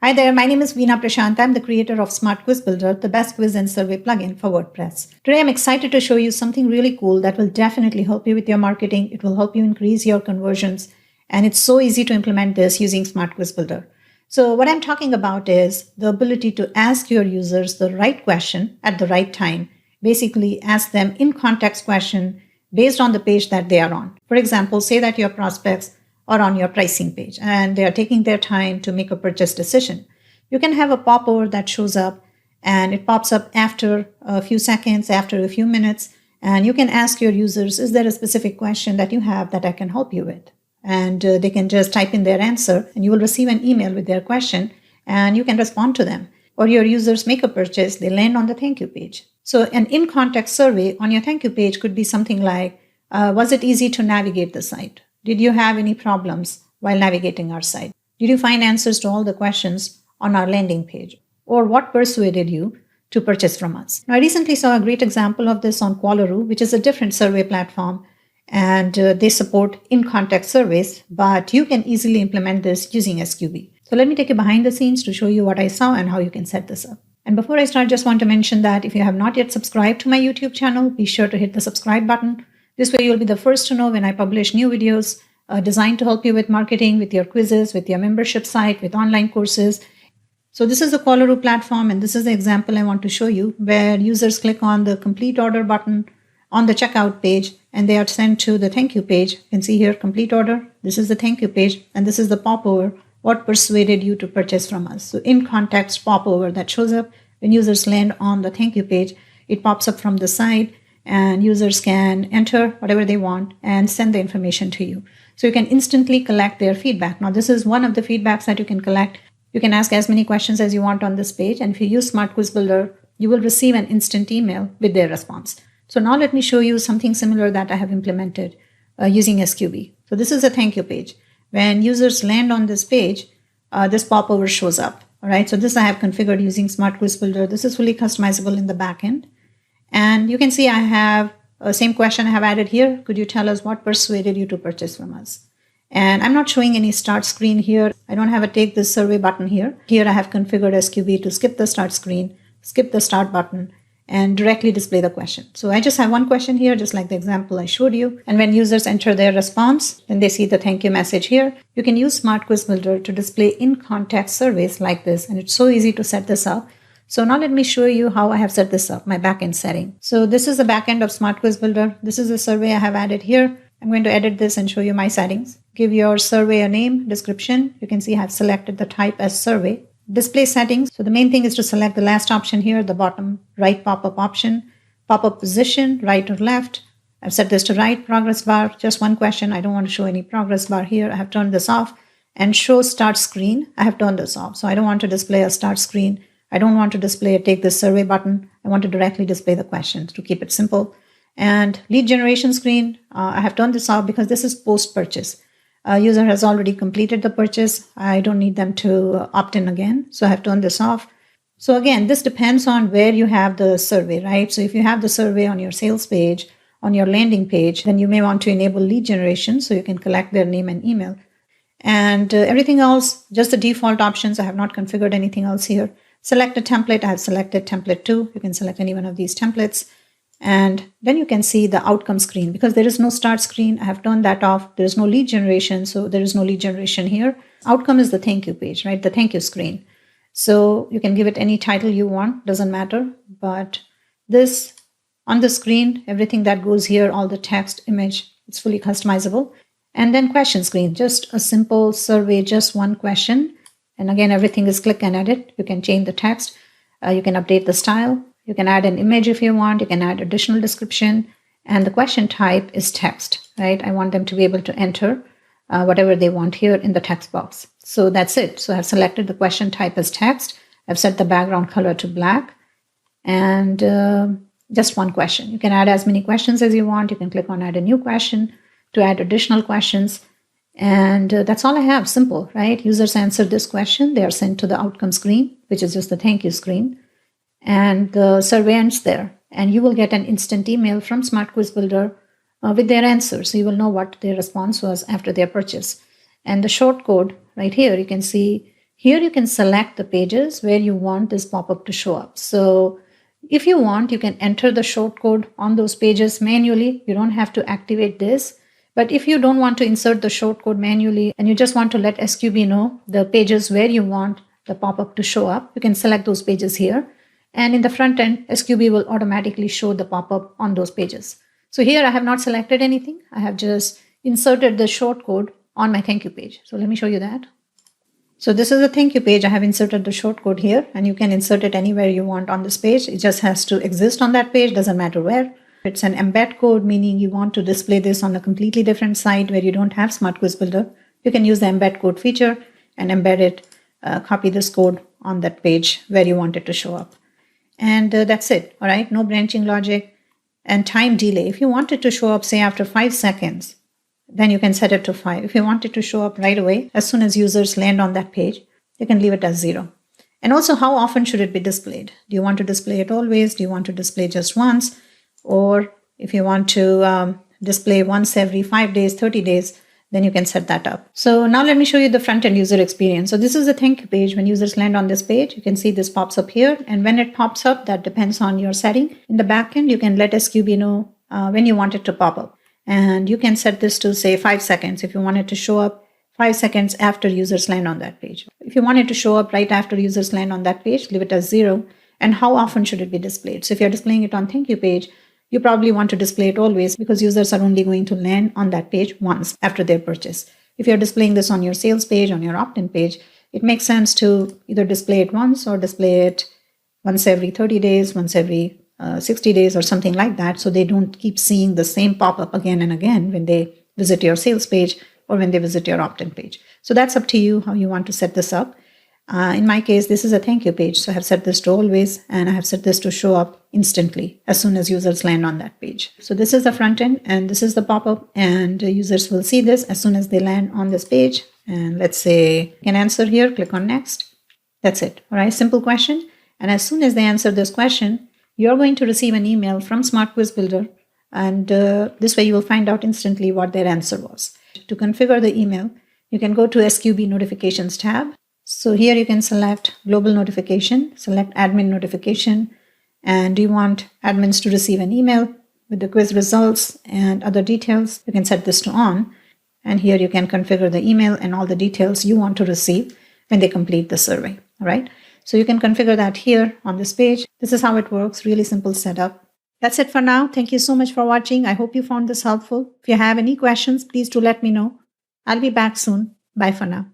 Hi there, my name is Veena Prashant. I'm the creator of Smart Quiz Builder, the best quiz and survey plugin for WordPress. Today I'm excited to show you something really cool that will definitely help you with your marketing. It will help you increase your conversions, and it's so easy to implement this using Smart Quiz Builder. So what I'm talking about is the ability to ask your users the right question at the right time. Basically, ask them in context question based on the page that they are on. For example, say that your prospects or on your pricing page, and they are taking their time to make a purchase decision. You can have a popover that shows up, and it pops up after a few seconds, after a few minutes, and you can ask your users, is there a specific question that you have that I can help you with? And they can just type in their answer, and you will receive an email with their question, and you can respond to them. Or your users make a purchase, they land on the thank you page. So an in-context survey on your thank you page could be something like, was it easy to navigate the site? Did you have any problems while navigating our site? Did you find answers to all the questions on our landing page? Or what persuaded you to purchase from us? Now, I recently saw a great example of this on Qualaroo, which is a different survey platform, and they support in-context surveys, but you can easily implement this using SQB. So let me take you behind the scenes to show you what I saw and how you can set this up. And before I start, just want to mention that if you have not yet subscribed to my YouTube channel, be sure to hit the subscribe button. This way you'll be the first to know when I publish new videos designed to help you with marketing, with your quizzes, with your membership site, with online courses. So this is the Qualaroo platform, and this is the example I want to show you, where users click on the complete order button on the checkout page, and they are sent to the thank you page. You can see here, complete order. This is the thank you page, and this is the popover, what persuaded you to purchase from us. So in context popover that shows up when users land on the thank you page. It pops up from the side, and users can enter whatever they want and send the information to you. So you can instantly collect their feedback. Now, this is one of the feedbacks that you can collect. You can ask as many questions as you want on this page. And if you use Smart Quiz Builder, you will receive an instant email with their response. So now let me show you something similar that I have implemented using SQB. So this is a thank you page. When users land on this page, this popover shows up. All right. So this I have configured using Smart Quiz Builder. This is fully customizable in the backend. And you can see I have the same question I have added here. Could you tell us what persuaded you to purchase from us? And I'm not showing any start screen here. I don't have a take this survey button here. Here I have configured SQB to skip the start screen, skip the start button, and directly display the question. So I just have one question here, just like the example I showed you. And when users enter their response, then they see the thank you message here. You can use Smart Quiz Builder to display in-context surveys like this. And it's so easy to set this up. So now let me show you how I have set this up, my backend setting. So this is the backend of Smart Quiz Builder. This is the survey I have added here. I'm going to edit this and show you my settings. Give your survey a name, description. You can see I have selected the type as survey. Display settings. So the main thing is to select the last option here, the bottom right pop-up option. Pop-up position, right or left. I've set this to right. Progress bar, just one question. I don't want to show any progress bar here. I have turned this off. And show start screen. I have turned this off. So I don't want to display a start screen. I don't want to display a take this survey button. I want to directly display the questions to keep it simple. And lead generation screen, I have turned this off because this is post-purchase. User has already completed the purchase. I don't need them to opt in again. So I have turned this off. So again, this depends on where you have the survey, right? So if you have the survey on your sales page, on your landing page, then you may want to enable lead generation so you can collect their name and email. And everything else, just the default options. I have not configured anything else here. Select a template. I have selected template 2. You can select any one of these templates. And then you can see the outcome screen. Because there is no start screen, I have turned that off. There is no lead generation, so there is no lead generation here. Outcome is the thank you page, right? The thank you screen. So you can give it any title you want, doesn't matter. But this, on the screen, everything that goes here, all the text, image, it's fully customizable. And then question screen, just a simple survey, just one question. And again, everything is click and edit. You can change the text. You can update the style. You can add an image if you want. You can add additional description. And the question type is text, right? I want them to be able to enter whatever they want here in the text box. So that's it. So I've selected the question type as text. I've set the background color to black. And just one question. You can add as many questions as you want. You can click on add a new question to add additional questions. And that's all I have. Simple, right? Users answer this question. They are sent to the outcome screen, which is just the thank you screen. And the survey ends there. And you will get an instant email from Smart Quiz Builder with their answer. So you will know what their response was after their purchase. And the short code right here, you can see Here you can select the pages where you want this pop-up to show up. So if you want, you can enter the shortcode on those pages manually. You don't have to activate this. But if you don't want to insert the shortcode manually and you just want to let SQB know the pages where you want the pop-up to show up, you can select those pages here. And in the front end, SQB will automatically show the pop-up on those pages. So here I have not selected anything. I have just inserted the shortcode on my thank you page. So let me show you that. So this is a thank you page. I have inserted the shortcode here, and you can insert it anywhere you want on this page. It just has to exist on that page, doesn't matter where. It's an embed code, meaning you want to display this on a completely different site where you don't have Smart Quiz Builder. You can use the embed code feature and embed it, copy this code on that page where you want it to show up. And that's it, all right? No branching logic and time delay. If you want it to show up, say, after 5 seconds, then you can set it to 5. If you want it to show up right away, as soon as users land on that page, you can leave it as 0. And also, how often should it be displayed? Do you want to display it always? Do you want to display just once? Or if you want to display once every 5 days, 30 days, then you can set that up. So now let me show you the front-end user experience. So this is the thank you page. When users land on this page, you can see this pops up here. And when it pops up, that depends on your setting. In the backend, you can let SQB know when you want it to pop up. And you can set this to, say, 5 seconds if you want it to show up 5 seconds after users land on that page. If you want it to show up right after users land on that page, leave it as 0. And how often should it be displayed? So if you're displaying it on thank you page, you probably want to display it always because users are only going to land on that page once after their purchase. If you're displaying this on your sales page, on your opt-in page, it makes sense to either display it once or display it once every 30 days, once every 60 days or something like that, so they don't keep seeing the same pop-up again and again when they visit your sales page or when they visit your opt-in page. So that's up to you how you want to set this up. In my case, this is a thank you page, so I have set this to always, and I have set this to show up instantly as soon as users land on that page. So this is the front end, and this is the pop-up, and users will see this as soon as they land on this page. And let's say you can answer here, click on next. That's it. All right, simple question. And as soon as they answer this question, you're going to receive an email from Smart Quiz Builder, and this way you will find out instantly what their answer was. To configure the email, you can go to SQB Notifications tab. So here you can select Global Notification, select Admin Notification, and you want admins to receive an email with the quiz results and other details. You can set this to on, and here you can configure the email and all the details you want to receive when they complete the survey, all right? So you can configure that here on this page. This is how it works, really simple setup. That's it for now. Thank you so much for watching. I hope you found this helpful. If you have any questions, please do let me know. I'll be back soon. Bye for now.